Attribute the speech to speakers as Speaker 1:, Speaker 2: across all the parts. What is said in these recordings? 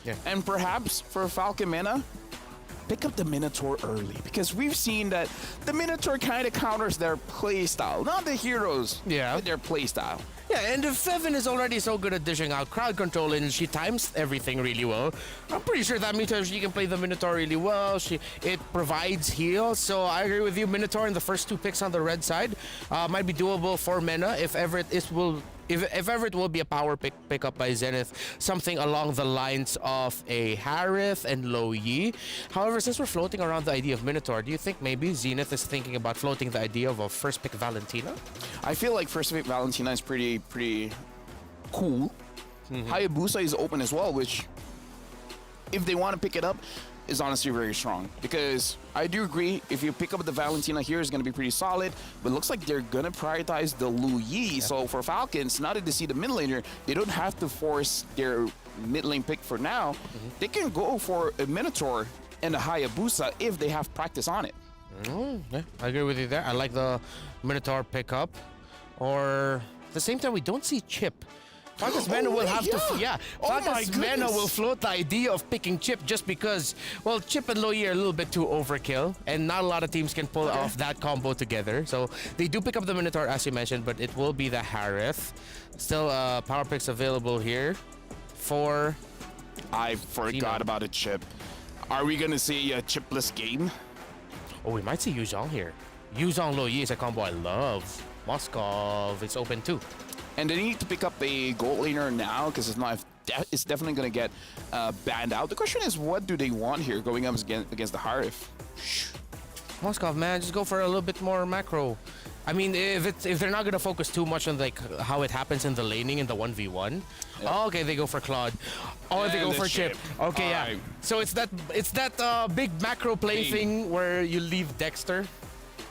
Speaker 1: Yeah.
Speaker 2: And perhaps for Falcon MENA, pick up the Minotaur early because we've seen that the Minotaur kind of counters their playstyle, not the heroes,
Speaker 1: Yeah.
Speaker 2: but their playstyle.
Speaker 1: Yeah, and if Feven is already so good at dishing out crowd control and she times everything really well, I'm pretty sure that means she can play the Minotaur really well. It provides heal, so I agree with you. Minotaur in the first two picks on the red side might be doable for MENA if ever if ever it will be a power pick up by Zenith, something along the lines of a Harith and Lo Yi. However, since we're floating around the idea of Minotaur, do you think maybe Zenith is thinking about floating the idea of a first pick Valentina?
Speaker 2: I feel like first pick Valentina is pretty cool. Hayabusa is open as well, which if they want to pick it up is honestly very strong, because I do agree if you pick up the Valentina here, it's going to be pretty solid, but it looks like they're going to prioritize the Lu Yi. So for Falcons, now that they see the mid laner, they don't have to force their mid lane pick for now. They can go for a Minotaur and a Hayabusa if they have practice on it.
Speaker 1: Yeah, I agree with you there. I like the Minotaur pickup. Or at the same time, we don't see Chip. Falcons MENA will have to, Falcons MENA will float the idea of picking Chip just because, well, Chip and Lo Yi are a little bit too overkill, and not a lot of teams can pull off that combo together. So they do pick up the Minotaur, as you mentioned, but it will be the Harith. Still, power picks available here for.
Speaker 2: I forgot about a Chip. Are we gonna see a chipless game?
Speaker 1: Oh, we might see Yuzhong here. Yuzhong Lo Yi is a combo I love. Moskov is open too.
Speaker 2: And they need to pick up a gold laner now because if not, it's definitely going to get banned out. The question is, what do they want here going up against the Harith?
Speaker 1: Moskov, man, just go for a little bit more macro. I mean, if they're not going to focus too much on like how it happens in the laning in the 1v1. Yep. Oh, okay, they go for Claude. Oh, and they go for Chip. Okay, yeah. Right. So it's that big macro play thing where you leave Dexter.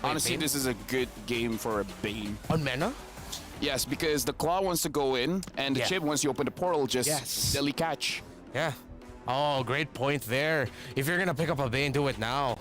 Speaker 2: Honestly, this is a good game for a Bane.
Speaker 1: On MENA?
Speaker 2: Yes, because the Claw wants to go in, and the Chip, once you open the portal, just deadly catch.
Speaker 1: Yeah. Oh, great point there. If you're going to pick up a Bane, do it now.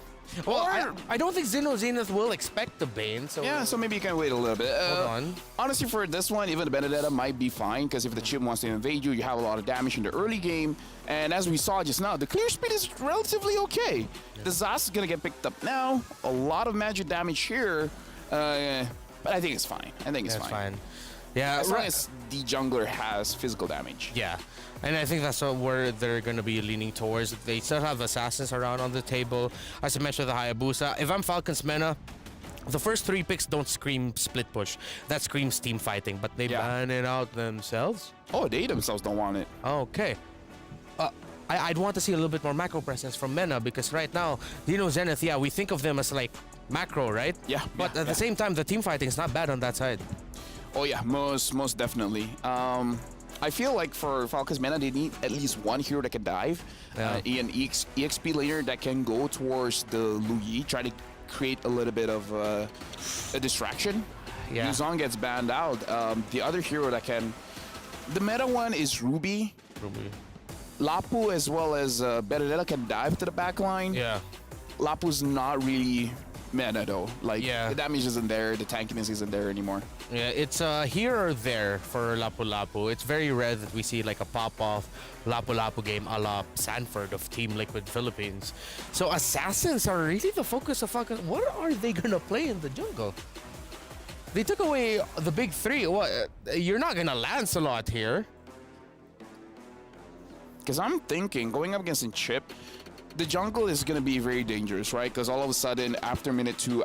Speaker 1: Well, I don't think Zenith will expect the Bane, so...
Speaker 2: Yeah, so maybe you can wait a little bit.
Speaker 1: Hold on.
Speaker 2: Honestly, for this one, even the Benedetta might be fine, because if the Chip wants to invade you, you have a lot of damage in the early game. And as we saw just now, the clear speed is relatively okay. Yeah. The Zas is going to get picked up now. A lot of magic damage here. But I think it's fine. I think it's fine.
Speaker 1: Yeah,
Speaker 2: as long as the jungler has physical damage.
Speaker 1: Yeah. And I think that's where they're going to be leaning towards. They still have assassins around on the table. As I mentioned, the Hayabusa. If I'm Falcons MENA, the first three picks don't scream split push. That screams team fighting, but they ban it out themselves.
Speaker 2: Oh, they themselves don't want it.
Speaker 1: Okay. I'd want to see a little bit more macro presence from MENA, because right now, Zenith, we think of them as like macro, right?
Speaker 2: Yeah.
Speaker 1: But at the same time, the team fighting is not bad on that side.
Speaker 2: Oh yeah, most definitely. I feel like for Falcons MENA, they need at least one hero that can dive. An EXP laner that can go towards the Lu Yi, try to create a little bit of a distraction.
Speaker 1: Yeah.
Speaker 2: Yuzhong gets banned out. The other hero that can... The meta one is Ruby. Lapu as well as Benedetta can dive to the back line.
Speaker 1: Yeah.
Speaker 2: Lapu's not really meta though. Like, the damage isn't there, the tankiness isn't there anymore.
Speaker 1: Yeah, it's here or there for Lapu Lapu. It's very rare that we see like a pop-off Lapu Lapu game a la Sanford of Team Liquid Philippines. So assassins are really the focus of Falcons. What are they gonna play in the jungle? They took away the big three. What? You're not gonna Lancelot here.
Speaker 2: Because I'm thinking, going up against a Chip, the jungle is going to be very dangerous, right? Because all of a sudden, after minute 2,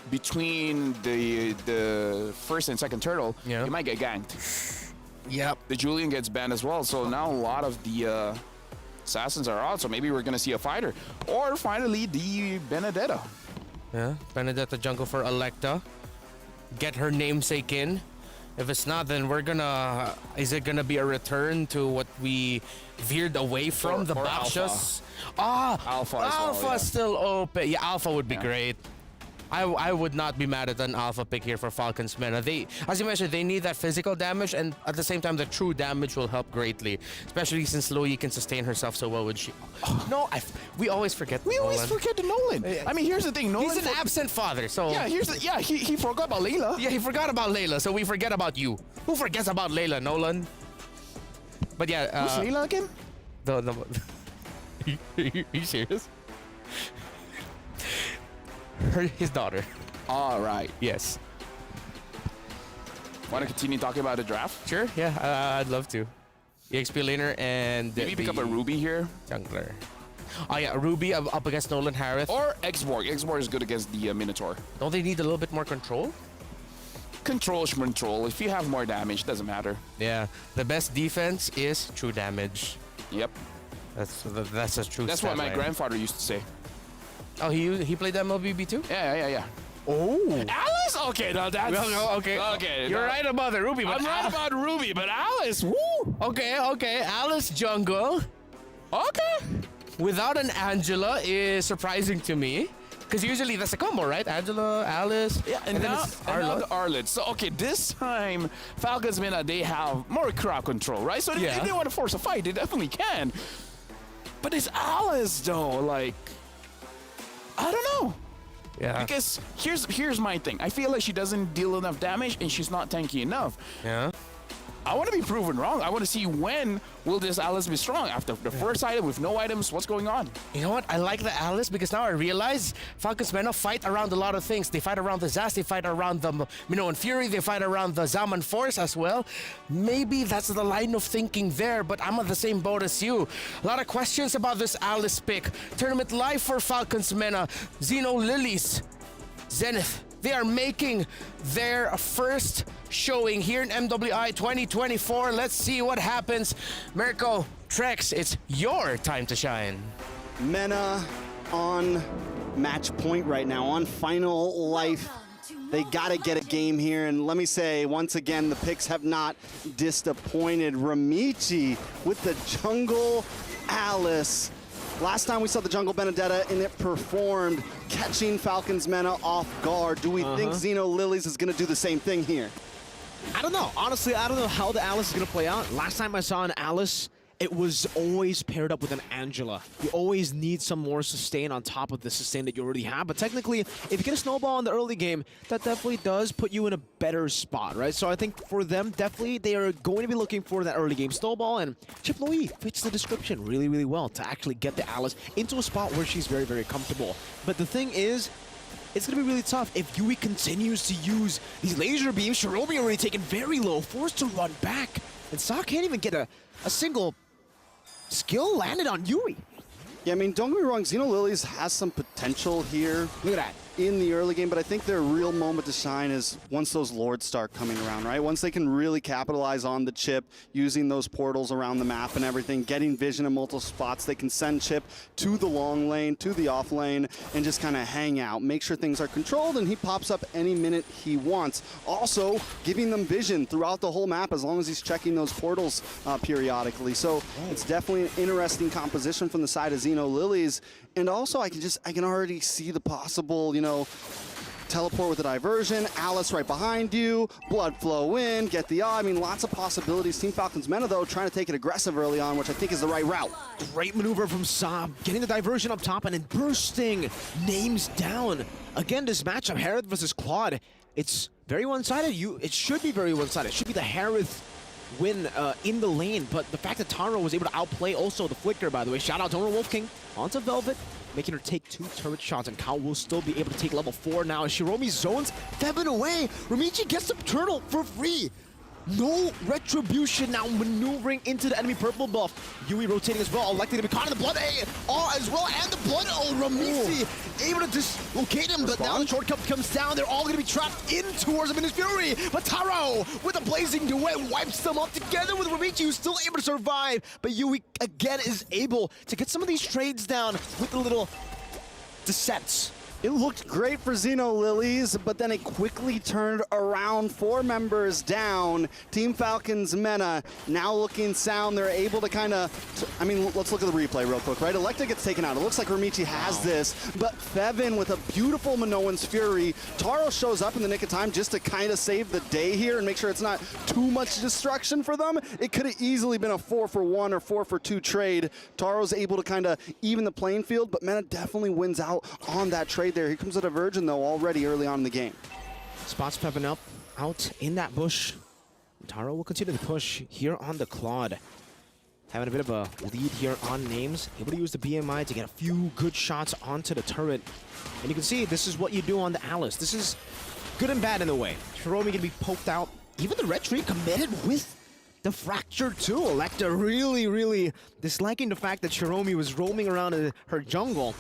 Speaker 2: between the first and second turtle, you might get ganked.
Speaker 1: Yep.
Speaker 2: The Julian gets banned as well, so now a lot of the assassins are out, so maybe we're going to see a fighter. Or finally, the Benedetta.
Speaker 1: Yeah, Benedetta jungle for Electa. Get her namesake in. If it's not, then we're gonna... Is it gonna be a return to what we veered away from? The Bakshas? Alpha is still open. Yeah, Alpha would be great. I would not be mad at an Alpha pick here for Falcons MENA. They, as you mentioned, they need that physical damage, and at the same time, the true damage will help greatly. Especially since Lo Yi can sustain herself so well with she. No, we always forget.
Speaker 2: We always forget the Nolan. I mean, here's the thing. Nolan,
Speaker 1: he's an absent father, so
Speaker 2: he forgot about Layla.
Speaker 1: Yeah, he forgot about Layla, so we forget about you. Who forgets about Layla, Nolan? But yeah,
Speaker 2: who's Layla again?
Speaker 1: The you serious? His daughter.
Speaker 2: All right.
Speaker 1: Yes.
Speaker 2: Want to continue talking about the draft?
Speaker 1: Sure. Yeah. I'd love to. EXP laner and
Speaker 2: Maybe pick up a Ruby here.
Speaker 1: jungler. Oh yeah, Ruby up against Nolan Harris.
Speaker 2: Or Xborg. Xborg is good against the Minotaur.
Speaker 1: Don't they need a little bit more control?
Speaker 2: Control. If you have more damage, doesn't matter.
Speaker 1: Yeah. The best defense is true damage.
Speaker 2: Yep.
Speaker 1: That's a true.
Speaker 2: That's what my
Speaker 1: stat line.
Speaker 2: grandfather used to say.
Speaker 1: Oh, he played MLB too.
Speaker 2: Yeah.
Speaker 1: Oh.
Speaker 2: Alice? Okay, now that's...
Speaker 1: Okay. You're right about the Ruby, but
Speaker 2: I'm right about Ruby, but Alice, woo!
Speaker 1: Okay. Alice jungle
Speaker 2: Okay.
Speaker 1: without an Angela is surprising to me. Because usually that's a combo, right? Angela, Alice,
Speaker 2: Yeah, and
Speaker 1: then
Speaker 2: now,
Speaker 1: it's
Speaker 2: and now
Speaker 1: Arla.
Speaker 2: the Arlet. So, okay, this time, Falcons MENA, they have more crowd control, right? So
Speaker 1: Yeah.
Speaker 2: if they want to force a fight, they definitely can. But it's Alice, though, like... I don't know.
Speaker 1: Yeah.
Speaker 2: Because here's my thing. I feel like she doesn't deal enough damage and she's not tanky enough.
Speaker 1: Yeah.
Speaker 2: I want to be proven wrong. I want to see when will this Alice be strong. After the first item with no items, what's going on?
Speaker 1: You know what? I like the Alice because now I realize Falcons MENA fight around a lot of things. They fight around the Zaz, they fight around the Minoan Fury, they fight around the Zaman Force as well. Maybe that's the line of thinking there, but I'm on the same boat as you. A lot of questions about this Alice pick. Tournament live for Falcons MENA. Xeno Lilies, Zenith. They are making their first showing here in MWI 2024. Let's see what happens. Mirko, Trex, it's your time to shine.
Speaker 3: MENA on match point right now, on final life. They gotta get a game here, and let me say, once again, the picks have not disappointed. Ramichi with the jungle Alice. Last time we saw the jungle Benedetta and it performed, catching Falcons MENA off guard. Do we think Xeno Lilies is gonna do the same thing here?
Speaker 4: I don't know. Honestly, I don't know how the Alice is going to play out. Last time I saw an Alice, it was always paired up with an Angela. You always need some more sustain on top of the sustain that you already have. But technically, if you get a snowball in the early game, that definitely does put you in a better spot, right? So I think for them, definitely, they are going to be looking for that early game snowball. And Chip Louis fits the description really, really well to actually get the Alice into a spot where she's very, very comfortable. But the thing is, it's going to be really tough if Yui continues to use these laser beams. Shiromi already taken very low, forced to run back. And Sa can't even get a single skill landed on Yui.
Speaker 3: Yeah, I mean, don't get me wrong, Xeno Lilies has some potential here.
Speaker 4: Look at that.
Speaker 3: In the early game, but I think their real moment to shine is once those Lords start coming around, right? Once they can really capitalize on the Chip, using those portals around the map and everything, getting vision in multiple spots, they can send Chip to the long lane, to the off lane, and just kind of hang out, make sure things are controlled, and he pops up any minute he wants. Also, giving them vision throughout the whole map as long as he's checking those portals periodically. So it's definitely an interesting composition from the side of Xeno Lilies. And also, I can already see the possible, you know, teleport with a diversion, Alice right behind you, blood flow in, get the eye. I mean, lots of possibilities. Team Falcons MENA, though, trying to take it aggressive early on, which I think is the right route.
Speaker 4: Great maneuver from Saab, getting the diversion up top and then bursting names down. Again, this matchup, Harith versus Claude, it's very one-sided. It should be very one-sided. It should be the Harith win in the lane, but the fact that Taro was able to outplay also the Flicker, by the way. Shout out to Donor Wolf King onto Velvet, making her take 2 turret shots, and Kao will still be able to take level 4 now as Shiromi zones Fevin away. Ramichi gets the turtle for free. No retribution now maneuvering into the enemy purple buff. Yui rotating as well, likely to be caught in the blood as well, and the blood. Oh, Ramichi able to dislocate him, but now the shortcut comes down. They're all going to be trapped in towards the Minus Fury. But Taro with a blazing duet wipes them up together with Ramichi, who's still able to survive. But Yui again is able to get some of these trades down with the little descents.
Speaker 3: It looked great for Xeno Lilies, but then it quickly turned around. 4 members down. Team Falcons MENA now looking sound. They're able to kind of, I mean, let's look at the replay real quick, right? Electa gets taken out. It looks like Ramichi has this, but Fevin with a beautiful Minoan's Fury. Taro shows up in the nick of time just to kind of save the day here and make sure it's not too much destruction for them. It could have easily been a 4-for-1 or 4-for-2 trade. Taro's able to kind of even the playing field, but MENA definitely wins out on that trade there. Here comes a diversion, though, already early on in the game.
Speaker 4: Spots Pevin up, out in that bush. Taro will continue to push here on the Claude. having a bit of a lead here on names. Able to use the BMI to get a few good shots onto the turret. And you can see this is what you do on the Alice. This is good and bad in a way. Hiromi gonna be poked out. Even the red tree committed with the fracture too. Electa really disliking the fact that Hiromi was roaming around in her jungle.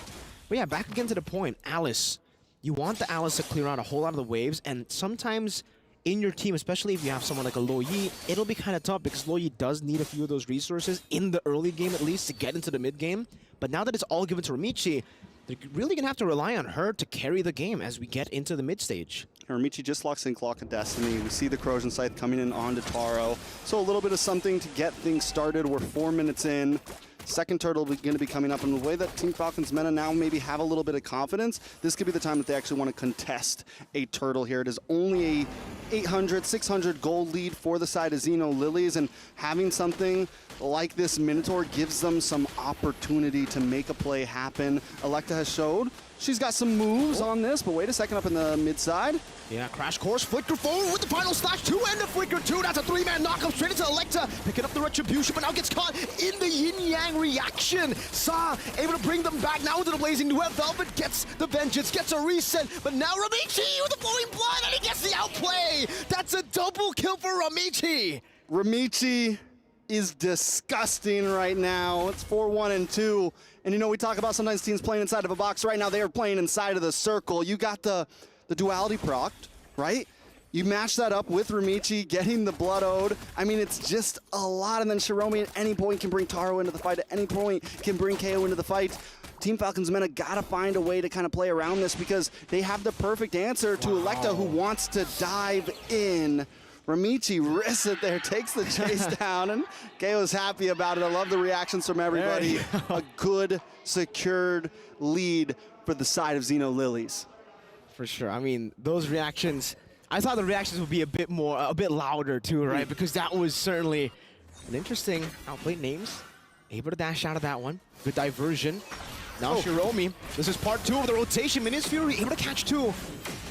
Speaker 4: But yeah, back again to the point. Alice. You want the Alice to clear out a whole lot of the waves, and sometimes in your team, especially if you have someone like a Lo Yi, it'll be kind of tough because Lo Yi does need a few of those resources in the early game at least to get into the mid game. But now that it's all given to Ramichi, they're really going to have to rely on her to carry the game as we get into the mid stage.
Speaker 3: Ramichi just locks in Clock of Destiny. We see the Corrosion Scythe coming in onto Taro. So a little bit of something to get things started. We're 4 minutes in. Second turtle going to be coming up, and the way that Team Falcons MENA now maybe have a little bit of confidence, this could be the time that they actually want to contest a turtle here. It is only a 800, 600 gold lead for the side of Xeno Lilies, and having something like this Minotaur gives them some opportunity to make a play happen. Electa has showed she's got some moves on this, but wait a second, up in the mid side.
Speaker 4: Yeah, Crash Course, Flicker forward with the final slash, 2 and the Flicker 2. That's a 3-man knockup straight into Electa, picking up the Retribution, but now gets caught in the yin-yang reaction. Sa able to bring them back now into the Blazing Duet. Velvet gets the Vengeance, gets a reset, but now Ramichi with the Flowing Blood, and he gets the outplay. That's a double kill for Ramichi.
Speaker 3: Ramichi is disgusting right now. It's 4-1 and 2. And you know, we talk about sometimes teams playing inside of a box. Right now, they are playing inside of the circle. You got the duality procced, right? You match that up with Ramichi getting the Blood Ode. I mean, it's just a lot. And then Hiromi at any point can bring Taro into the fight. At any point can bring KO into the fight. Team Falcons MENA gotta find a way to kind of play around this because they have the perfect answer to Electa, who wants to dive in. Ramichi risks it there, takes the chase down, and KO's happy about it. I love the reactions from everybody. A good, secured lead for the side of Xeno Lilies.
Speaker 4: For sure. I mean, those reactions, I thought the reactions would be a bit louder too, right? Because that was certainly an interesting outplayed names. Able to dash out of that one. Good diversion. Now Hiromi, this is part 2 of the rotation. Minions Fury able to catch 2,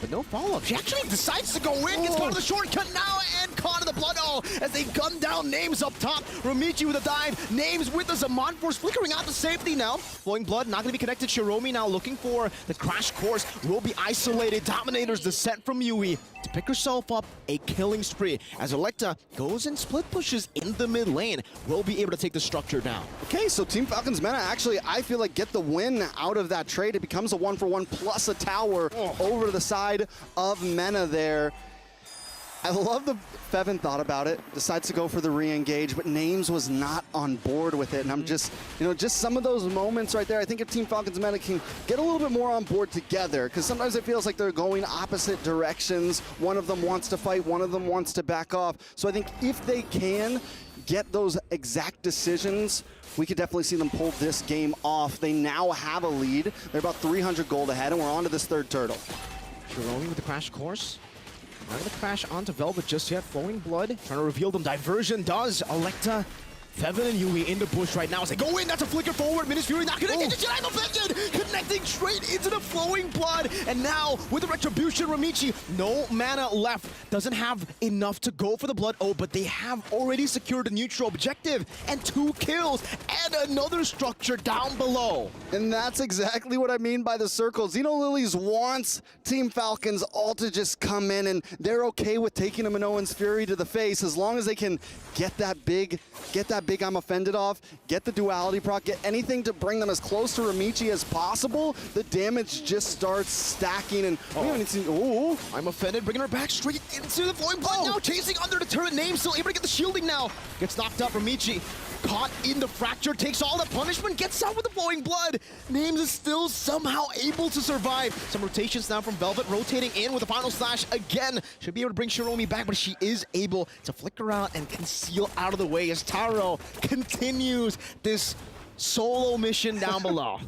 Speaker 4: but no follow-up. She actually decides to go in, gets caught in the shortcut now, and caught in the Blood O as they gun down Names up top. Ramichi with a dive, Names with the Zaman Force flickering out to safety now. Flowing Blood not going to be connected. Hiromi now looking for the Crash Course, will be isolated. Dominator's descent from Yui to pick herself up a killing spree as Electa goes and split pushes in the mid lane. Will be able to take the structure down.
Speaker 3: Okay, so Team Falcons MENA actually, I feel like, get the win out of that trade. It becomes a 1-for-1 plus a tower over to the side of MENA there. I love the Fevin thought about it, decides to go for the re-engage, but Names was not on board with it. And I'm just, just some of those moments right there. I think if Team Falcons MENA can get a little bit more on board together, because sometimes it feels like they're going opposite directions. One of them wants to fight, one of them wants to back off. So I think if they can get those exact decisions, we could definitely see them pull this game off. They now have a lead. They're about 300 gold ahead, and we're on to this third turtle.
Speaker 4: Hiromi with the Crash Course. Not gonna crash onto Velvet just yet. Flowing Blood, trying to reveal them. Diversion does. Electa, Fevin and Yui in the bush right now as they go in. That's a flicker forward. Minions Fury not connecting to Jedi Offended. Connecting straight into the Flowing Blood. And now with the Retribution, Ramichi, no mana left. Doesn't have enough to go for the Blood. Oh, but they have already secured a neutral objective and 2 kills and another structure down below.
Speaker 3: And that's exactly what I mean by the circle. Xeno Lilies wants Team Falcons all to just come in, and they're okay with taking a Minoan's Fury to the face as long as they can get that big I'm offended off, get the duality proc, get anything to bring them as close to Ramichi as possible. The damage just starts stacking, and we haven't seen. Oh,
Speaker 4: I'm offended, bringing her back straight into the Flowing Blood. Now chasing under the turret. Names still able to get the shielding now. Gets knocked up. Ramichi caught in the fracture, takes all the punishment, gets out with the Flowing Blood. Names is still somehow able to survive. Some rotations now from Velvet, rotating in with the final slash again. Should be able to bring Hiromi back, but she is able to flicker out and conceal out of the way as Taro continues this solo mission down below.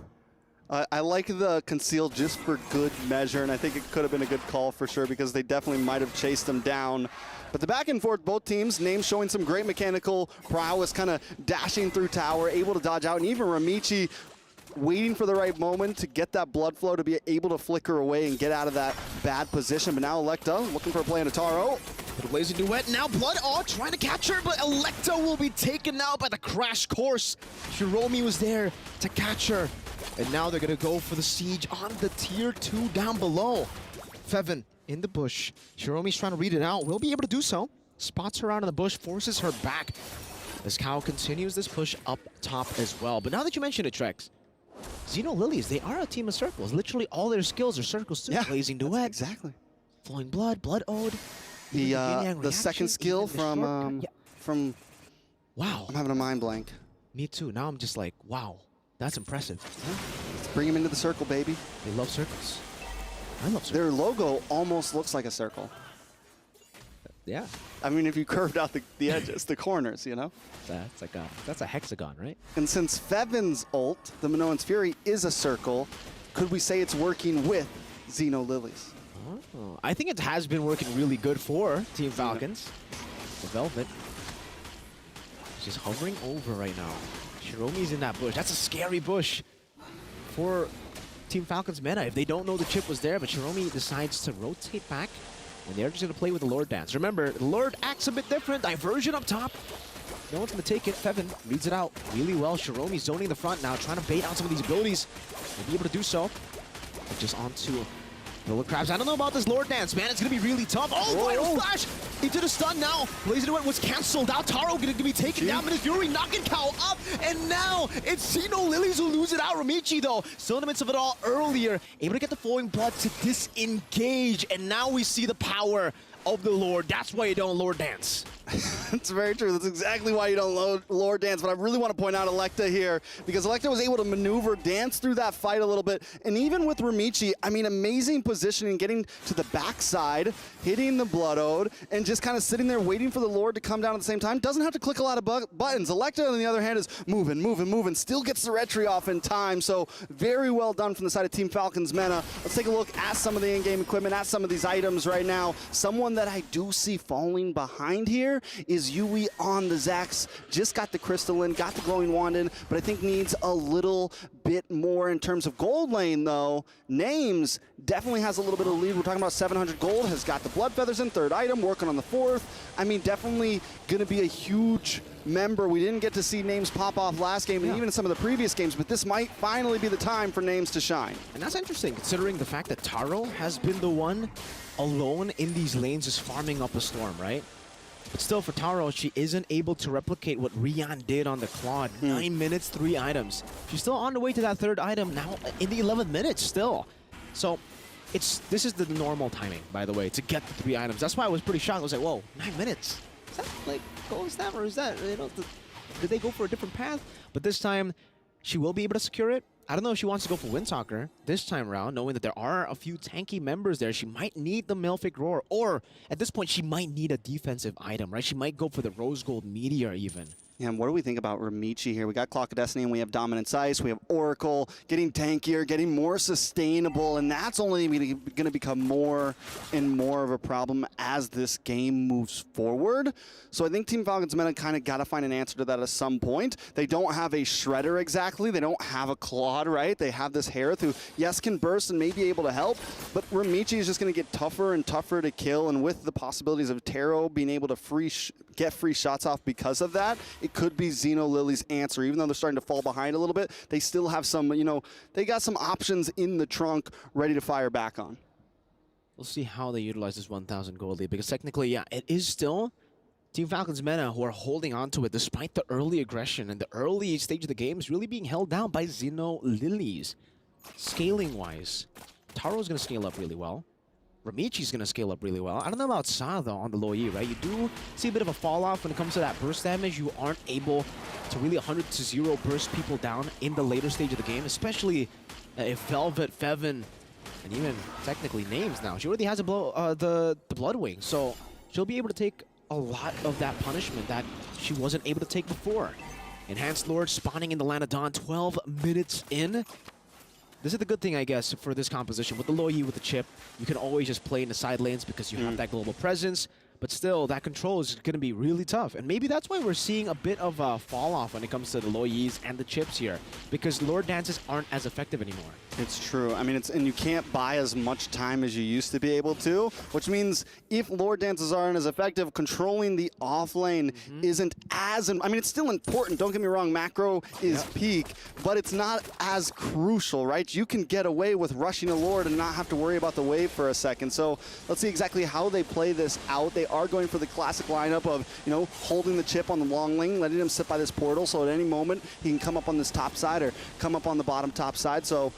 Speaker 3: I like the conceal just for good measure, and I think it could have been a good call for sure because they definitely might have chased them down. But the back and forth, both teams, Names showing some great mechanical prowess, kind of dashing through tower, able to dodge out, and even Ramichi waiting for the right moment to get that blood flow to be able to flicker away and get out of that bad position. But now Electa looking for a play on Taro.
Speaker 4: The Blazing Duet, now Blood Odd trying to catch her, but Electa will be taken out by the crash course. Shiromi was there to catch her. And now they're gonna go for the siege on the tier 2 down below. Fevin in the bush. Shiromi's trying to read it out, will be able to do so. Spots her out in the bush, forces her back. As Kao continues this push up top as well. But now that you mention it, Trex, Xeno Lilies, they are a team of circles. Literally all their skills are circles too.
Speaker 3: Yeah,
Speaker 4: Blazing Duet,
Speaker 3: exactly.
Speaker 4: Flowing Blood, Blood Ode.
Speaker 3: The second skill from
Speaker 4: Wow.
Speaker 3: I'm having a mind blank.
Speaker 4: Me too. Now I'm just like, wow, that's impressive.
Speaker 3: Let's bring him into the circle, baby.
Speaker 4: They love circles. I love circles.
Speaker 3: Their logo almost looks like a circle.
Speaker 4: Yeah.
Speaker 3: I mean, if you curved out the edges, the corners, you know?
Speaker 4: That's a hexagon, right?
Speaker 3: And since Fevin's ult, the Minoan's Fury, is a circle, could we say it's working with Xeno Lilies?
Speaker 4: Oh, I think it has been working really good for Team Falcons. The Velvet. She's hovering over right now. Shiromi's in that bush. That's a scary bush for Team Falcons MENA. If they don't know the chip was there, but Shiromi decides to rotate back, and they're just going to play with the Lord Dance. Remember, the Lord acts a bit different. Diversion up top. No one's going to take it. Fevin reads it out really well. Shiromi zoning the front now, trying to bait out some of these abilities. They'll be able to do so. But just onto Villa Crabs. I don't know about this Lord Dance, man. It's going to be really tough. Oh, Vital Flash into the stun now. Blazing Duet was canceled. Now Taro going to be taken down. But Fury knocking Kao up. And now it's Xeno Lilies who lose it out. Ramichi, though, still in the midst of it all earlier. Able to get the Flowing Blood to disengage. And now we see the power of the Lord. That's why you don't Lord Dance.
Speaker 3: That's very true. That's exactly why you don't Lord Dance. But I really want to point out Electa here, because Electa was able to maneuver, dance through that fight a little bit. And even with Ramichi, I mean, amazing positioning, getting to the backside, hitting the Blood Ode, and just kind of sitting there waiting for the Lord to come down at the same time. Doesn't have to click a lot of buttons. Electa, on the other hand, is moving, still gets the retry off in time. So very well done from the side of Team Falcons MENA. Let's take a look at some of the in-game equipment, at some of these items right now. Someone that I do see falling behind here is Yui on the Zax. Just got the Crystalline, got the Glowing Wand in, but I think needs a little bit more in terms of gold lane, though. Names definitely has a little bit of lead. We're talking about 700 gold, has got the Blood Feathers in, third item, working on the fourth. I mean, definitely going to be a huge member. We didn't get to see Names pop off last game, and even in some of the previous games, but this might finally be the time for Names to shine.
Speaker 4: And that's interesting, considering the fact that Taro has been the one alone in these lanes just farming up a storm, right? But still, for Taro, she isn't able to replicate what Rian did on the Claude. 9 minutes, 3 items. She's still on the way to that third item now in the 11th minutes still. So this is the normal timing, by the way, to get the 3 items. That's why I was pretty shocked. I was like, whoa, 9 minutes? Is that like gold stamp, or is that, you know, did they go for a different path? But this time, she will be able to secure it. I don't know if she wants to go for Windtalker this time around, knowing that there are a few tanky members there. She might need the Malefic Roar, or at this point, she might need a defensive item, right? She might go for the Rose Gold Meteor even.
Speaker 3: Yeah, and what do we think about Ramichi here? We got Clock of Destiny, and we have Dominance Ice, we have Oracle, getting tankier, getting more sustainable, and that's only going to become more and more of a problem as this game moves forward. So I think Team Falcons MENA kind of got to find an answer to that at some point. They don't have a Shredder exactly. They don't have a Claude, right? They have this Harith who, yes, can burst and may be able to help, but Ramichi is just going to get tougher and tougher to kill, and with the possibilities of Taro being able to get free shots off because of that, it could be Xeno Lily's answer. Even though they're starting to fall behind a little bit, they still have some, you know, they got some options in the trunk ready to fire back on.
Speaker 4: We'll see how they utilize this 1,000 gold lead, because technically, yeah, it is still Team Falcons MENA who are holding on to it despite the early aggression, and the early stage of the game is really being held down by Xeno Lilies. Scaling-wise, Taro's going to scale up really well. Ramichi's going to scale up really well. I don't know about Sa, though, on the low E, right? You do see a bit of a fall-off when it comes to that burst damage. You aren't able to really 100-0 burst people down in the later stage of the game, especially if Velvet, Fevin, and even technically Names now. She already has a the Bloodwing, so she'll be able to take a lot of that punishment that she wasn't able to take before. Enhanced Lord spawning in the Land of Dawn 12 minutes in. This is the good thing, I guess, for this composition. With the low E, with the chip, you can always just play in the side lanes because you have that global presence. but still, that control is going to be really tough. And maybe that's why we're seeing a bit of a fall off when it comes to the low Yis and the chips here, because Lord Dances aren't as effective anymore.
Speaker 3: It's true. I mean, and you can't buy as much time as you used to be able to, which means if Lord Dances aren't as effective, controlling the off lane isn't as, I mean, it's still important. Don't get me wrong, macro is peak, but it's not as crucial, right? You can get away with rushing a Lord and not have to worry about the wave for a second. So let's see exactly how they play this out. They are going for the classic lineup of, you know, holding the chip on the long lane, letting him sit by this portal, so at any moment he can come up on this top side or come up on the bottom top side. So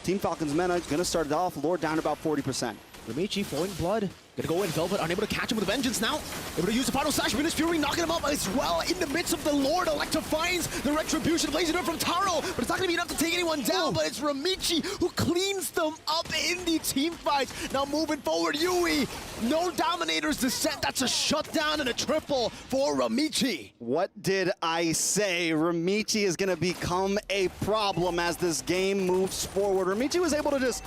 Speaker 3: Team Falcons MENA gonna start it off. Lord down to about 40%.
Speaker 4: Ramichi flowing blood. Gonna go in. Velvet unable to catch him with a vengeance now. Able to use the final slash. Venus Fury knocking him up as well in the midst of the Lord. Electa finds the retribution. Blazing up from Taro, but it's not gonna be enough to take anyone down. But it's Ramichi who cleans them up in the team fights. Now moving forward, Yui. No Dominator's descent. That's a shutdown and a triple for Ramichi.
Speaker 3: What did I say? Ramichi is gonna become a problem as this game moves forward. Ramichi was able to just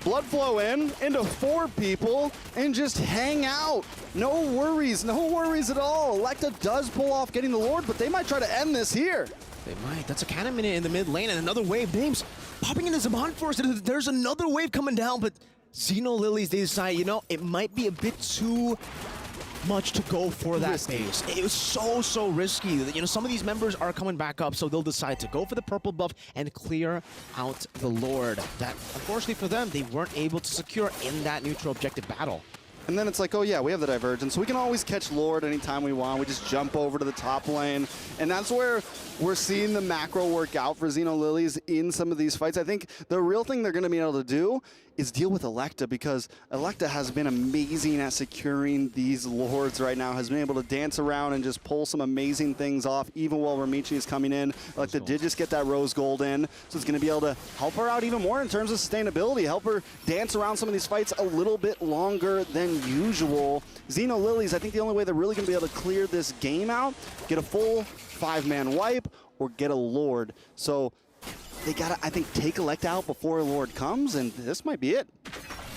Speaker 3: blood flow into 4 people and just hang out. No worries at all. Electa does pull off getting the Lord, but they might try to end this here.
Speaker 4: They might. That's a cannon minute in the mid lane and another wave. Names popping into Zaman Force. There's another wave coming down, but Xeno Lilies, they decide, you know, it might be a bit too much to go for that base. It was so risky. You know, some of these members are coming back up, so they'll decide to go for the purple buff and clear out the Lord. That, unfortunately for them, they weren't able to secure in that neutral objective battle.
Speaker 3: And then it's like, oh yeah, we have the divergence. We can always catch Lord anytime we want. We just jump over to the top lane. And that's where we're seeing the macro work out for Xeno Lilies in some of these fights. I think the real thing they're going to be able to do is deal with Electa, because Electa has been amazing at securing these Lords right now, has been able to dance around and just pull some amazing things off, even while Ramichi is coming in. Electa did just get that Rose Gold in, so it's going to be able to help her out even more in terms of sustainability, help her dance around some of these fights a little bit longer than usual. Xeno Lilies, I think the only way they're really going to be able to clear this game out, get a full 5-man wipe, or get a Lord. So they gotta, I think, take Electa out before a Lord comes, and this might be it.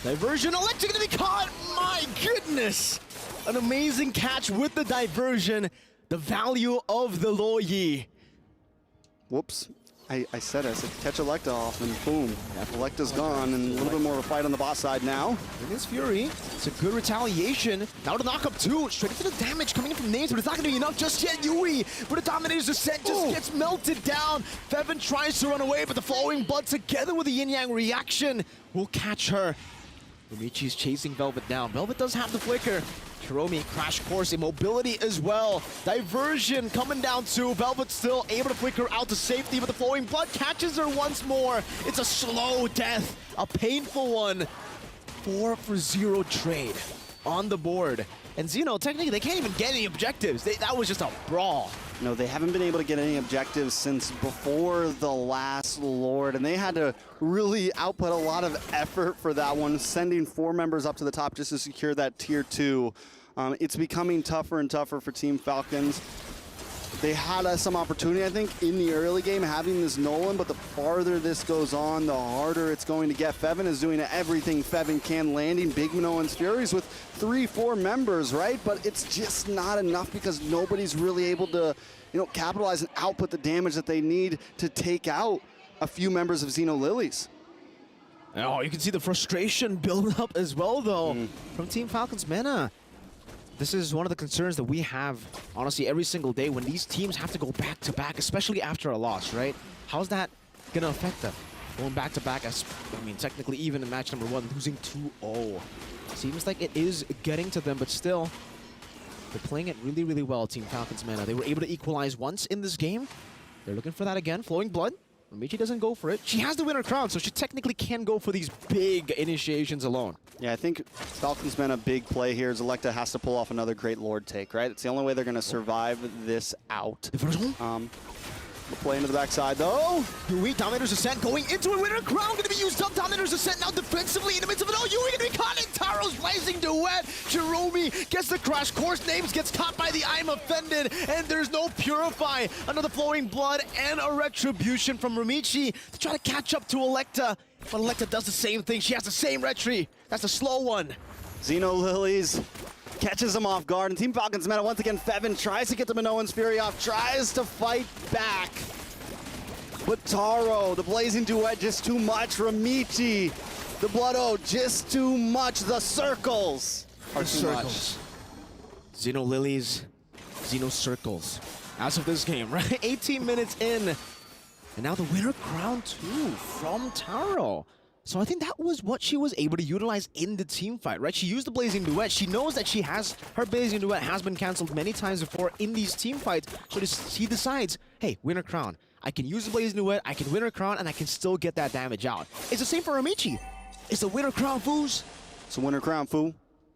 Speaker 4: Diversion, Electa gonna be caught! My goodness! An amazing catch with the diversion. The value of the Loyi.
Speaker 3: Whoops. I said catch Electa off, and boom. Electa's gone, and a little bit more of a fight on the bot side now.
Speaker 4: Venus Fury, it's a good retaliation. Now to knock up 2, straight into the damage coming in from Names, but it's not going to be enough just yet. Yui, but the Dominator's descent just gets melted down. Fevin tries to run away, but the flowing blood together with the yin-yang reaction will catch her. Ramichi's chasing Velvet down. Velvet does have the flicker. Hiromi, crash course, immobility as well. Diversion coming down too. Velvet still able to flicker out to safety, but the flowing blood catches her once more. It's a slow death, a painful one. 4-for-0 trade on the board. And Xeno, technically, they can't even get any objectives. That was just a brawl.
Speaker 3: No, they haven't been able to get any objectives since before the last Lord, and they had to really output a lot of effort for that one, sending 4 members up to the top just to secure that tier 2. It's becoming tougher and tougher for Team Falcons. They had some opportunity, I think, in the early game having this Nolan, but the farther this goes on, the harder it's going to get. Fevin is doing everything Fevin can, landing big Minoan's Furies with 3-4 members, right? But it's just not enough because nobody's really able to, you know, capitalize and output the damage that they need to take out a few members of Xeno Lilies.
Speaker 4: Oh, you can see the frustration build up as well, though, from Team Falcons MENA. This is one of the concerns that we have, honestly, every single day when these teams have to go back-to-back, especially after a loss, right? How's that going to affect them? Going back-to-back, I mean, technically even in match number 1, losing 2-0. Seems like it is getting to them, but still, they're playing it really well, Team Falcons MENA. They were able to equalize once in this game. They're looking for that again. Flowing blood. Ramichi doesn't go for it. She has the winner crown, so she technically can go for these big initiations alone.
Speaker 3: Yeah, I think Falcons MENA big play here is Electa has to pull off another great Lord take, right? It's the only way they're going to survive this out. The play into the backside, though.
Speaker 4: Yui, Dominator's Ascent going into a winner crown, going to be used up. Dominator's Ascent now defensively in the midst of it all. Yui going to be caught in Taro's Blazing Duet. Jerome gets the crash course. Names gets caught by the I'm Offended, and there's no Purify. Another flowing blood and a retribution from Ramichi to try to catch up to Electa. But Electa does the same thing. She has the same retry. That's a slow one.
Speaker 3: Xeno Lilies catches him off guard. And Team Falcons MENA, once again, Fevin tries to get the Minoan's Fury off, tries to fight back. But Taro, the Blazing Duet, just too much. Ramichi, the Blood Ode, just too much. The circles are too much.
Speaker 4: Xeno Lilies, Xeno Circles. As of this game, right? 18 minutes in. And now the winner crown 2 from Taro. So I think that was what she was able to utilize in the team fight, right? She used the Blazing Duet. She knows that her Blazing Duet has been cancelled many times before in these team fights. So she decides, hey, winner crown. I can use the Blazing Duet, I can win her crown, and I can still get that damage out. It's the same for Amici. It's the winner crown, foos.
Speaker 3: It's a winner crown, foo.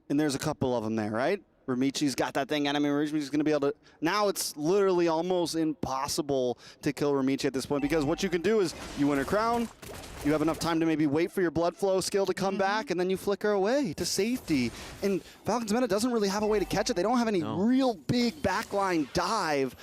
Speaker 3: And there's a couple of them there, right? Ramichi's got that thing, and I mean, Ramichi's going to be able to... Now it's literally almost impossible to kill Ramichi at this point, because what you can do is you win a crown, you have enough time to maybe wait for your blood flow skill to come back, and then you flicker away to safety. And Falcons MENA doesn't really have a way to catch it. They don't have any real big backline dive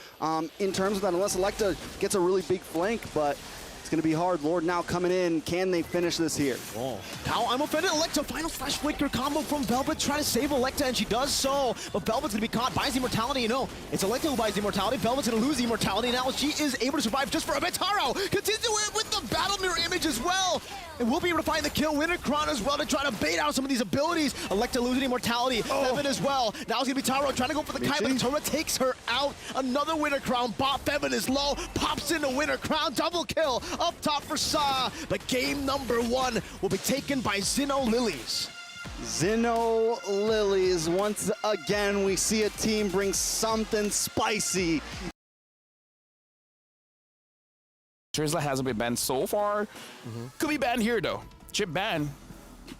Speaker 3: in terms of that, unless Electa gets a really big flank, but... It's going to be hard. Lord now coming in. Can they finish this here?
Speaker 4: Oh. Now I'm offended. Electa, final flash flicker combo from Velvet, trying to save Electa, and she does so. But Velvet's going to be caught, buys the immortality. You know, it's Electa who buys the immortality. Velvet's going to lose the immortality. Now she is able to survive just for a bit. Taro continues with the battle mirror image as well. And we'll be able to find the kill winner crown as well to try to bait out some of these abilities. Electa losing immortality. Fevin as well. Now it's going to be Taro trying to go for the Kai, but the turret takes her out. Another winner crown. Fevin is low. Pops in the winner crown. Double kill up top for Sa. But game number 1 will be taken by Xeno Lilies.
Speaker 3: Xeno Lilies. Once again, we see a team bring something spicy.
Speaker 2: Turizla hasn't been banned so far. Could be banned here though. Chip ban.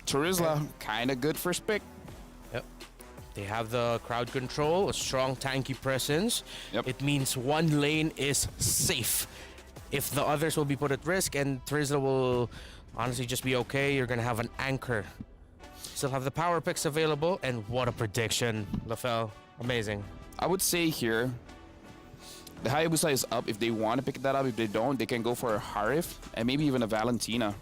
Speaker 2: Turizla, kind of good first pick.
Speaker 1: Yep. They have the crowd control, a strong tanky presence.
Speaker 2: Yep.
Speaker 1: It means one lane is safe. If the others will be put at risk, and Turizla will honestly just be okay, you're gonna have an anchor. Still have the power picks available, and what a prediction, LaFell. Amazing.
Speaker 2: I would say here, the Hayabusa is up if they want to pick that up. If they don't, they can go for a Harif and maybe even a Valentina.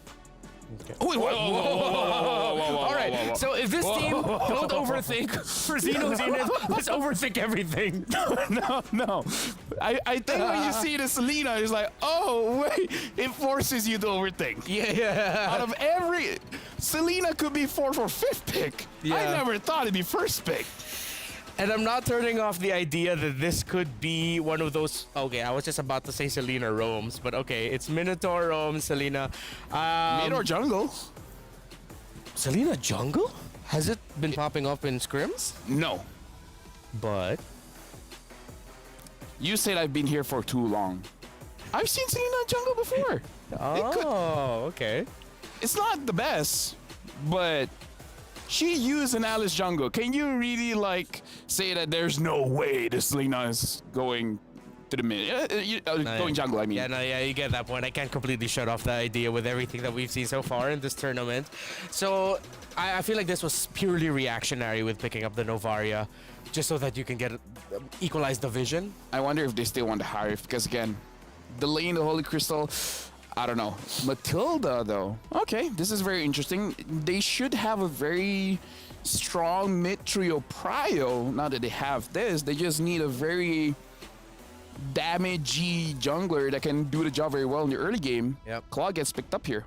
Speaker 1: Okay.
Speaker 2: Oh, wait, whoa.
Speaker 1: All right, so if this team don't overthink for Xeno Zenith, let's overthink everything.
Speaker 2: No. I think when you see the Selena, it's like, oh, wait, it forces you to overthink.
Speaker 1: Yeah.
Speaker 2: Out of every, Selena could be 4th or 5th pick.
Speaker 1: Yeah.
Speaker 2: I never thought it'd be first pick.
Speaker 1: And I'm not turning off the idea that this could be one of those... Okay, I was just about to say Selena roams, but okay, it's Minotaur roams, Selena.
Speaker 2: Mid or jungle?
Speaker 1: Selena jungle? Has it been popping up in scrims?
Speaker 2: No.
Speaker 1: But...
Speaker 2: You said I've been here for too long. I've seen Selena jungle before.
Speaker 1: Oh, okay.
Speaker 2: It's not the best, but she used an Alice jungle. Can you really like say that there's no way the Selena is going to the mid? Going jungle, I mean.
Speaker 1: Yeah, you get that point. I can't completely shut off the idea with everything that we've seen so far in this tournament. So I feel like this was purely reactionary with picking up the Novaria, just so that you can get equalize the vision.
Speaker 2: I wonder if they still want the Harif, because again, the lane, the Holy Crystal, I don't know. Matilda, though. Okay, this is very interesting. They should have a very strong mid trio prio. Now that they have this, they just need a very damagey jungler that can do the job very well in the early game.
Speaker 1: Yep.
Speaker 2: Claw gets picked up here.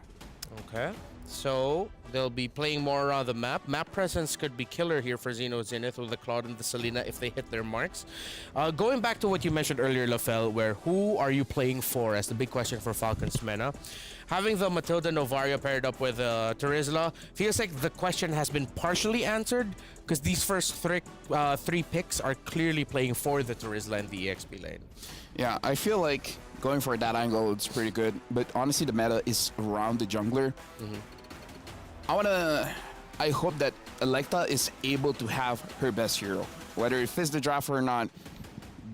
Speaker 1: Okay. So they'll be playing more around the map. Map presence could be killer here for Xeno Zenith with the Claude and the Selena if they hit their marks. Going back to what you mentioned earlier, LaFell, where who are you playing for as the big question for Falcons MENA. Having the Matilda Novaria paired up with Turizla feels like the question has been partially answered because these first three picks are clearly playing for the Turizla and the EXP lane.
Speaker 2: Yeah, I feel like going for that angle is pretty good, but honestly the meta is around the jungler. I hope that Electa is able to have her best hero. Whether it fits the draft or not,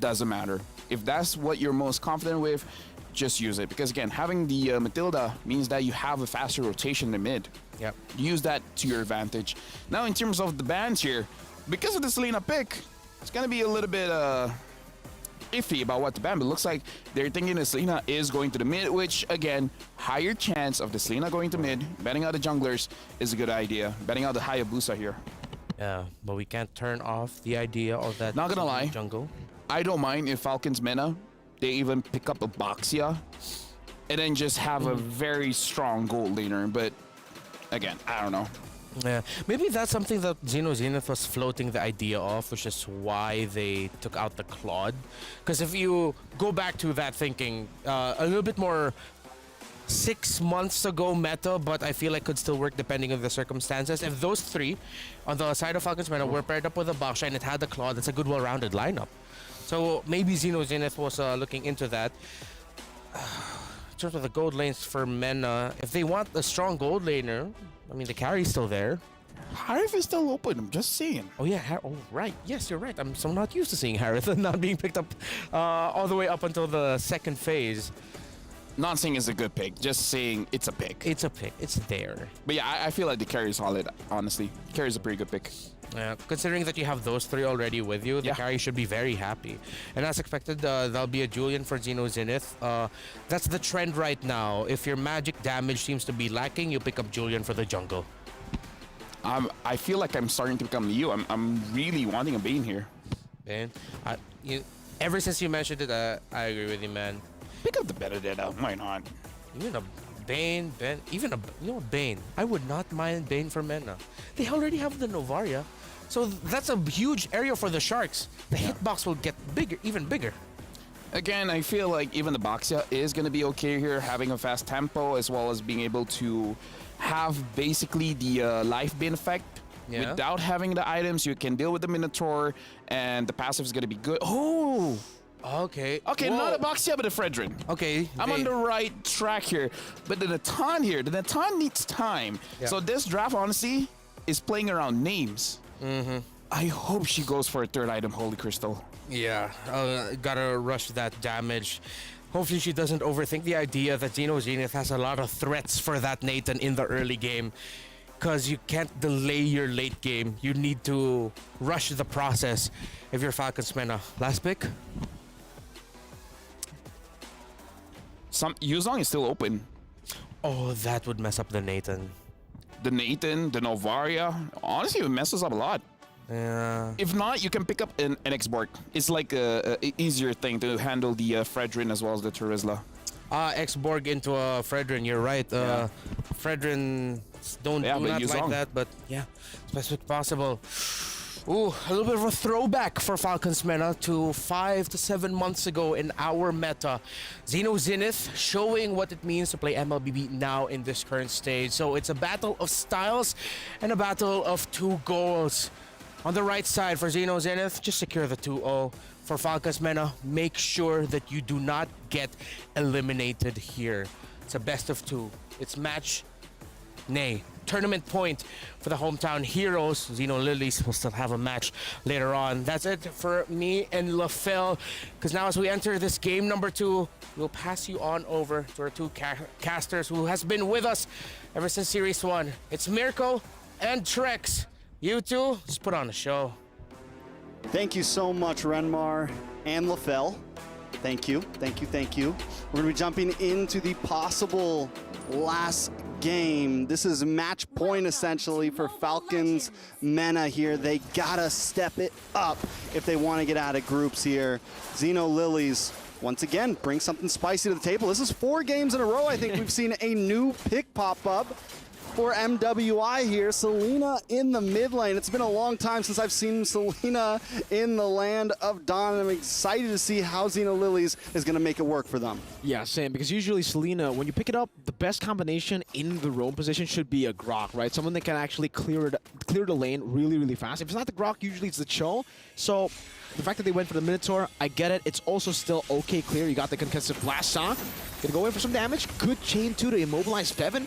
Speaker 2: doesn't matter. If that's what you're most confident with, just use it. Because again, having the Matilda means that you have a faster rotation in the mid.
Speaker 1: Yep.
Speaker 2: Use that to your advantage. Now in terms of the bans here, because of the Selena pick, it's gonna be a little bit iffy about what to ban, but it looks like they're thinking the Selena is going to the mid, which again, higher chance of the Selena going to mid, banning out the junglers is a good idea. Banning out the Hayabusa here.
Speaker 1: Yeah, but we can't turn off the idea of that.
Speaker 2: Not gonna lie.
Speaker 1: Jungle.
Speaker 2: I don't mind if Falcons MENA, they even pick up a Boxia and then just have a very strong gold laner. But again, I don't know.
Speaker 1: Yeah, maybe that's something that Zenith was floating the idea of, which is why they took out the Claude. Because if you go back to that thinking, a little bit more 6 months ago meta, but I feel like could still work depending on the circumstances. If those three on the side of Falcons MENA were paired up with a Baksha and it had the Claude, that's a good, well-rounded lineup. So maybe Zenith was looking into that. In terms of the gold lanes for MENA, if they want a strong gold laner, I mean, the carry's still there.
Speaker 2: Harif is still open, I'm just saying.
Speaker 1: Oh, yeah. Oh, right. Yes, you're right. I'm so not used to seeing Harith not being picked up all the way up until the second phase.
Speaker 2: Not saying it's a good pick, just saying it's a pick.
Speaker 1: It's a pick. It's there.
Speaker 2: But yeah, I feel like the carry is solid, honestly. Carry is a pretty good pick.
Speaker 1: Considering that you have those three already with you, the carry should be very happy. And as expected, there'll be a Julian for Zenith. That's the trend right now. If your magic damage seems to be lacking, you pick up Julian for the jungle.
Speaker 2: I feel like I'm starting to become you. I'm really wanting a Bane here.
Speaker 1: Man, ever since you mentioned it, I agree with you, man.
Speaker 2: Pick up the Benedetta, why not?
Speaker 1: Even a Bane, even a Bane. I would not mind Bane for MENA. They already have the Novaria, so that's a huge area for the Sharks. The hitbox will get bigger, even bigger.
Speaker 2: Again, I feel like even the Boxia is going to be okay here, having a fast tempo as well as being able to have basically the life bin effect.
Speaker 1: Yeah.
Speaker 2: Without having the items, you can deal with the Minotaur, and the passive is going to be good. Oh!
Speaker 1: Okay.
Speaker 2: Okay,
Speaker 1: Whoa.
Speaker 2: not a Boxia, but a Fredrin.
Speaker 1: Okay.
Speaker 2: I'm on the right track here. But the Natan here, the Natan needs time.
Speaker 1: Yeah.
Speaker 2: So this draft, honestly, is playing around names. I hope she goes for a third item, Holy Crystal.
Speaker 1: Yeah, gotta rush that damage. Hopefully she doesn't overthink the idea that Zenith has a lot of threats for that Nathan in the early game. Because you can't delay your late game. You need to rush the process if you're Falcons MENA. Last pick?
Speaker 2: Yuzong is still open.
Speaker 1: Oh, that would mess up the Nathan.
Speaker 2: The Nathan, the Novaria, honestly, it messes up a lot.
Speaker 1: Yeah.
Speaker 2: If not, you can pick up an X-Borg. It's like a easier thing to handle the Fredrin as well as the Terizla.
Speaker 1: X-Borg into a Fredrin, you're right. Fredrin do not like that, but yeah, it's best possible. Ooh, a little bit of a throwback for Falcons MENA to 5 to 7 months ago in our meta. Zenith showing what it means to play MLBB now in this current stage. So it's a battle of styles and a battle of 2 goals. On the right side for Zenith, just secure the 2-0. For Falcons MENA, make sure that you do not get eliminated here. It's a best of 2. It's match, nay, tournament point for the hometown heroes. Xeno Lilies will still have a match later on. That's it for me and LaFell. Because now as we enter this game number 2, we'll pass you on over to our 2 casters who has been with us ever since Series 1. It's Mirko and Trex. You two, just put on a show.
Speaker 3: Thank you so much, Renmar and LaFell. Thank you, thank you, thank you. We're gonna be jumping into the possible last game. This is match point essentially for Falcons MENA here. They gotta step it up if they want to get out of groups here. Xeno Lilies once again bring something spicy to the table. This is 4 games in a row. I think we've seen a new pick pop up for MWI here. Selena in the mid lane. It's been a long time since I've seen Selena in the land of Dawn. I'm excited to see how Xeno Lilies is going to make it work for them.
Speaker 4: Yeah, same, because usually Selena, when you pick it up, the best combination in the roam position should be a Grok, right? Someone that can actually clear the lane really, really fast. If it's not the Grok, usually it's the Cho. So the fact that they went for the Minotaur, I get it. It's also still okay clear. You got the concussive blast song. Gonna go in for some damage. Good chain 2 to immobilize Bevan.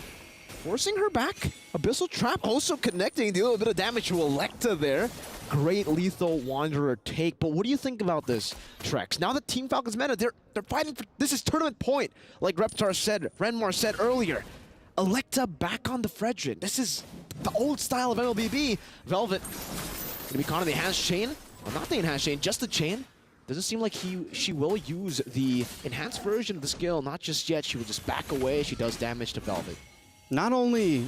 Speaker 4: Forcing her back. Abyssal Trap also connecting, deal a bit of damage to Electa there. Great lethal Wanderer take. But what do you think about this, Trex? Now that Team Falcons MENA, they're fighting for, this is tournament point, like Reptar said, Renmar said earlier. Electa back on the Fredrin. This is the old style of MLBB. Velvet gonna be caught in the enhanced chain. Well, not the enhanced chain, just the chain. Doesn't seem like she will use the enhanced version of the skill. Not just yet. She will just back away. She does damage to Velvet.
Speaker 3: Not only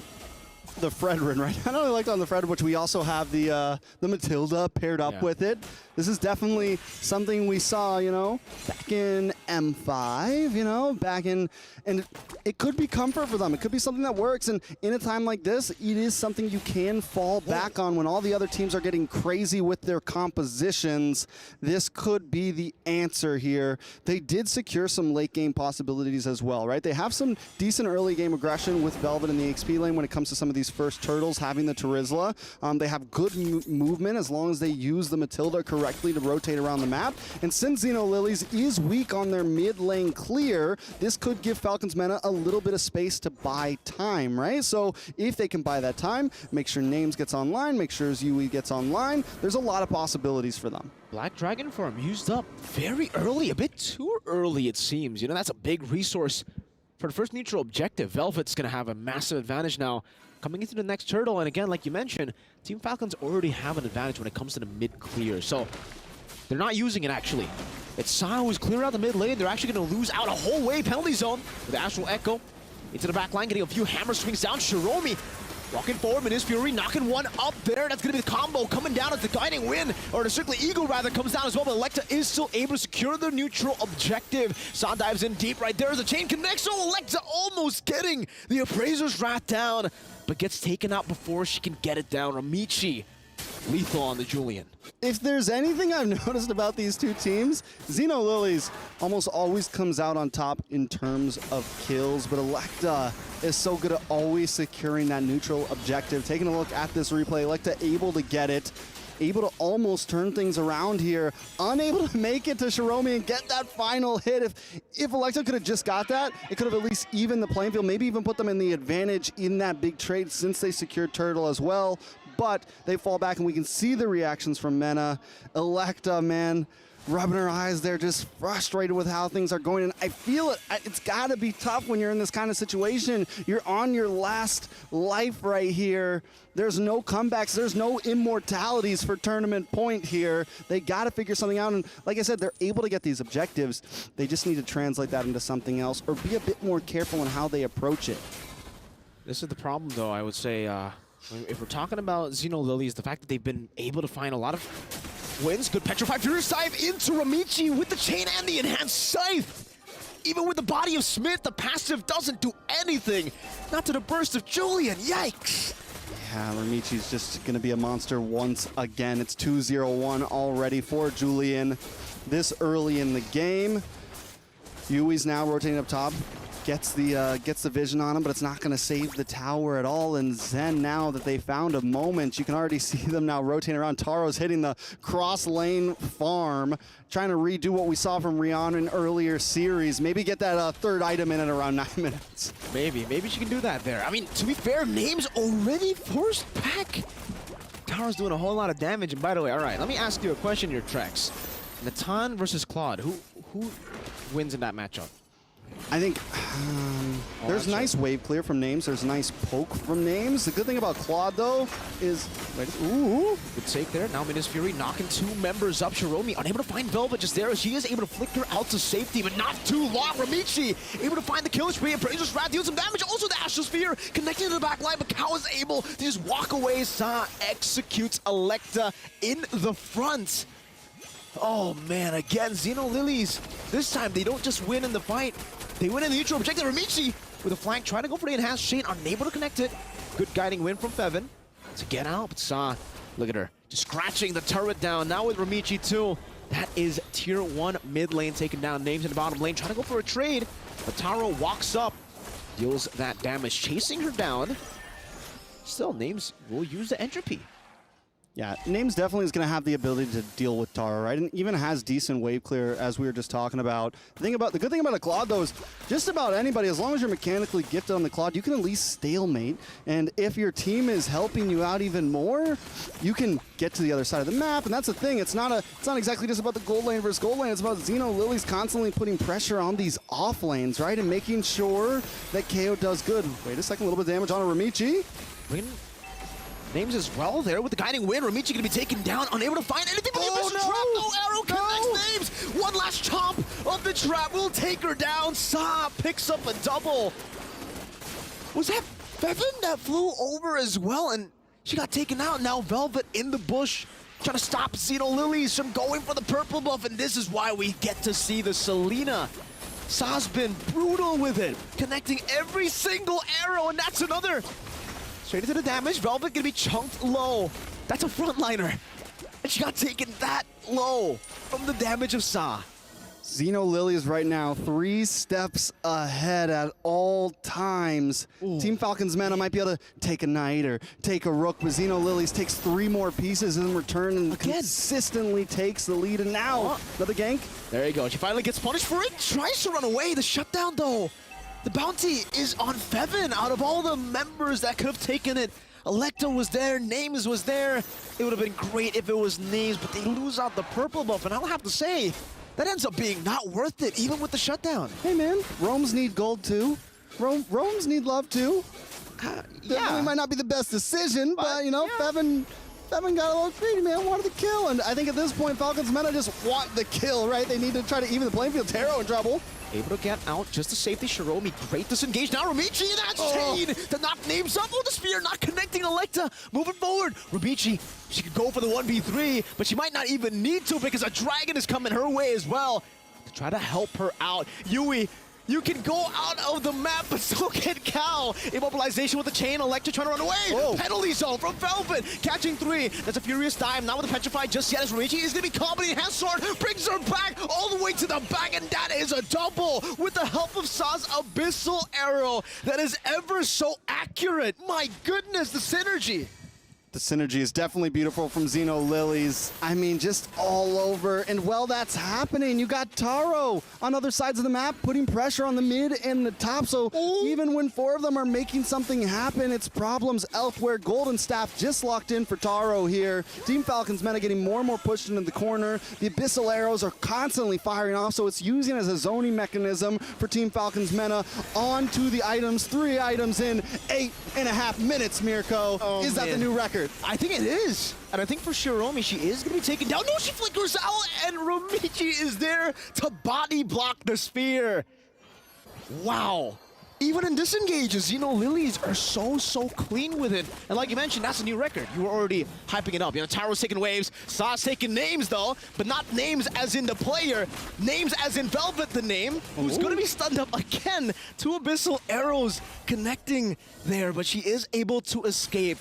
Speaker 3: the Fredrin, right? I not only like on the Fredrin, which we also have the Matilda paired up with it. This is definitely something we saw, you know, back in M5, you know, back in, and it could be comfort for them. It could be something that works, and in a time like this, it is something you can fall back on when all the other teams are getting crazy with their compositions. This could be the answer here. They did secure some late game possibilities as well, right? They have some decent early game aggression with Velvet in the XP lane when it comes to some of these first turtles having the Terizla. They have good movement as long as they use the Matilda correctly to rotate around the map. And since Xeno Lilies is weak on their mid lane clear, this could give Falcons MENA a little bit of space to buy time, right? So if they can buy that time, make sure Names gets online, make sure Zui gets online, there's a lot of possibilities for them.
Speaker 4: Black Dragon Farm used up very early, a bit too early it seems. You know, that's a big resource for the first neutral objective. Velvet's going to have a massive advantage now coming into the next turtle. And again, like you mentioned, Team Falcons already have an advantage when it comes to the mid clear. So they're not using it actually. It's Sa who's clearing out the mid lane. They're actually going to lose out a whole way penalty zone with Astral Echo into the back line, getting a few hammer swings down. Shiromi walking forward, Minis Fury knocking one up there. That's going to be the combo coming down as the Guiding Wind, or the Strictly Eagle rather, comes down as well. But Electa is still able to secure the neutral objective. Sa dives in deep right there as a chain connects. So Electa almost getting the Appraiser's Wrath down, but gets taken out before she can get it down. Ramichi lethal on the Julian.
Speaker 3: If there's anything I've noticed about these two teams, Xeno Lilies almost always comes out on top in terms of kills, but Electa is so good at always securing that neutral objective. Taking a look at this replay, Electa able to get it, able to almost turn things around here, unable to make it to Shiromi and get that final hit. If Electa could have just got that, it could have at least evened the playing field, maybe even put them in the advantage in that big trade since they secured Turtle as well. But they fall back, and we can see the reactions from MENA. Electa, man, rubbing her eyes there, just frustrated with how things are going. And I feel it. It's got to be tough when you're in this kind of situation. You're on your last life right here. There's no comebacks. There's no immortalities for tournament point here. They got to figure something out. And like I said, they're able to get these objectives. They just need to translate that into something else or be a bit more careful in how they approach it.
Speaker 4: This is the problem, though, I would say. If we're talking about Xeno Lilies, the fact that they've been able to find a lot of wins. Good Petrified Furious dive into Ramichi with the chain and the enhanced scythe. Even with the body of Smith, the passive doesn't do anything. Not to the burst of Julian. Yikes.
Speaker 3: Yeah, Ramichi's just going to be a monster once again. It's 2-0-1 already for Julian this early in the game. Yui's now rotating up top. Gets the vision on him, but it's not going to save the tower at all. And ZEN, now that they found a moment, you can already see them now rotating around. Taro's hitting the cross lane farm, trying to redo what we saw from Rihanna in earlier series. Maybe get that third item in at around 9 minutes.
Speaker 4: Maybe she can do that there. I mean, to be fair, Names already forced back. Taro's doing a whole lot of damage. And by the way, all right, let me ask you a question here, Trex. Natan versus Claude, who wins in that matchup?
Speaker 3: I think there's nice wave clear from Names. There's nice poke from Names. The good thing about Claude, though, is... Ooh.
Speaker 4: Good take there. Now Minis Fury knocking two members up. Shiromi unable to find Velvet just there. She is able to flicker out to safety, but not too long. Ramichi able to find the kill spree. Appraiser's Wrath deals some damage. Also the Astral Sphere connecting to the back line, but Kao is able to just walk away. Sa executes Electa in the front. Oh man, again, Xeno Lilies. This time they don't just win in the fight. They win in the neutral objective. Ramichi with a flank, trying to go for the enhanced chain, unable to connect it. Good guiding win from Fevin to get out, but Sa, look at her, just scratching the turret down. Now with Ramichi too. That is tier 1 mid lane taking down. Names in the bottom lane, trying to go for a trade. But Taro walks up, deals that damage, chasing her down. Still, Names will use the entropy.
Speaker 3: Yeah, Names definitely is going to have the ability to deal with Tara, right? And even has decent wave clear, as we were just talking about. The good thing about a Claude, though, is just about anybody, as long as you're mechanically gifted on the Claude, you can at least stalemate. And if your team is helping you out even more, you can get to the other side of the map. And that's the thing. It's not exactly just about the gold lane versus gold lane. It's about Xeno Lilies constantly putting pressure on these off lanes, right? And making sure that KO does good. Wait a second, a little bit of damage on a Ramichi.
Speaker 4: Names as well there with the guiding wind. Ramichi going to be taken down, unable to find anything but the official trap. No arrow connects Names. One last chomp of the trap will take her down. Sa picks up a double. Was that Fevin that flew over as well, and she got taken out. Now Velvet in the bush, trying to stop Xeno Lilies from going for the purple buff, and this is why we get to see the Selena. Sa's been brutal with it, connecting every single arrow, and that's another. Straight into the damage, Velvet gonna be chunked low. That's a frontliner, and she got taken that low from the damage of Sa.
Speaker 3: Xeno Lilies right now 3 steps ahead at all times.
Speaker 4: Ooh.
Speaker 3: Team Falcon's MENA might be able to take a Knight or take a Rook, but Xeno Lilies takes 3 more pieces in return and consistently takes the lead. And now, another gank.
Speaker 4: There you go. She finally gets punished for it. Tries to run away. The shutdown, though. The bounty is on Fevin. Out of all the members that could have taken it, Electa was there, Names was there. It would have been great if it was Names, but they lose out the purple buff. And I'll have to say, that ends up being not worth it, even with the shutdown.
Speaker 3: Hey man, Roams need gold too. Roams need love too. Definitely might not be the best decision, but you know, Fevin got a little greedy, man, wanted the kill. And I think at this point, Falcons MENA just want the kill, right? They need to try to even the playing field. Taro in trouble.
Speaker 4: Able to get out just to safety. Shiromi, great disengage. Now Rumichi, that's chain to knock Names up. Oh, the spear not connecting Electa. Moving forward. Rumichi, she could go for the 1v3, but she might not even need to because a dragon is coming her way as well to try to help her out. Yui, you can go out of the map, but still get Cal. Immobilization with the chain. Electra trying to run away. Penalty zone from Velvet. Catching 3. That's a furious dive. Not with the Petrify just yet as Rumichi is going to be comedy. Has sword. Brings her back all the way to the back. And that is a double with the help of Sa's Abyssal Arrow. That is ever so accurate. My goodness, the synergy.
Speaker 3: The synergy is definitely beautiful from Xeno Lilies. I mean, just all over. And while that's happening, you got Taro on other sides of the map, putting pressure on the mid and the top. So even when 4 of them are making something happen, it's problems elsewhere. Golden Staff just locked in for Taro here. Team Falcons MENA getting more and more pushed into the corner. The Abyssal Arrows are constantly firing off, so it's using as a zoning mechanism for Team Falcons MENA onto the items. 3 items in 8.5 minutes, Mirko. Is that the new record?
Speaker 4: I think it is. And I think for Shiromi, she is going to be taken down. No, she flickers out, and Rumichi is there to body block the spear. Wow. Even in disengages, Xeno Lilies are so clean with it. And like you mentioned, that's a new record. You were already hyping it up. You know, Taro's taking waves, Sa's taking Names though, but not Names as in the player, Names as in Velvet the name, who's going to be stunned up again. 2 Abyssal Arrows connecting there, but she is able to escape.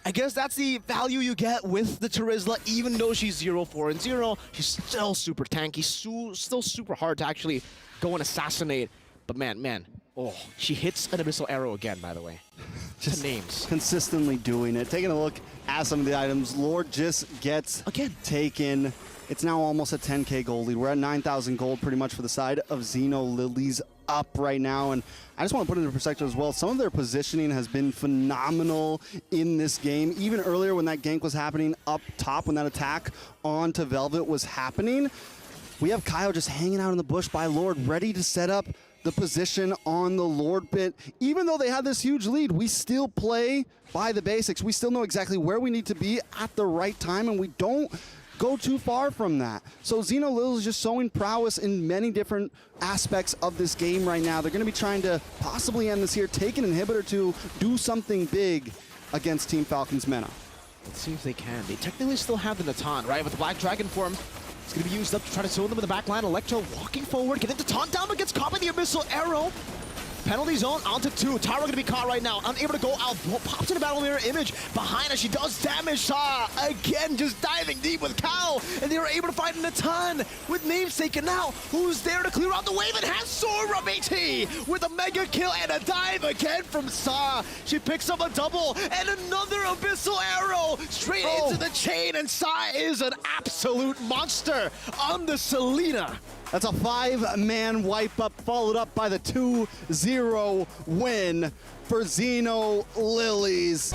Speaker 4: I guess that's the value you get with the Terizla, even though she's 0-4-0. She's still super tanky, still super hard to actually go and assassinate. But man, she hits an Abyssal Arrow again, by the way. Just Names.
Speaker 3: Consistently doing it. Taking a look at some of the items, Lord just gets taken. It's now almost a 10K gold lead. We're at 9,000 gold pretty much for the side of Xeno Lilies up right now. And I just want to put it into perspective as well. Some of their positioning has been phenomenal in this game. Even earlier when that gank was happening up top, when that attack onto Velvet was happening, we have Kyle just hanging out in the bush by Lord, ready to set up the position on the Lord pit. Even though they have this huge lead, we still play by the basics. We still know exactly where we need to be at the right time, and we don't go too far from that. So Xeno Lilies is just showing prowess in many different aspects of this game right now. They're going to be trying to possibly end this here, take an inhibitor to do something big against Team Falcons MENA.
Speaker 4: Let's see if they can. They technically still have the Natan, right? With the Black Dragon form, it's going to be used up to try to zone them in the back line. Electro walking forward, getting the taunt down, but gets caught by the Abyssal Arrow. Penalty zone onto 2. Taro gonna be caught right now. Unable to go out. Pops in a battle mirror image behind as she does damage. Sa again just diving deep with Cal. And they were able to find Natan with Names taken out. Who's there to clear out the wave? And has Sora BT with a mega kill and a dive again from Sa. She picks up a double and another Abyssal Arrow straight into the chain. And Sa is an absolute monster on the Selena.
Speaker 3: That's a 5-man wipe up, followed up by the 2-0 win for Xeno Lilies.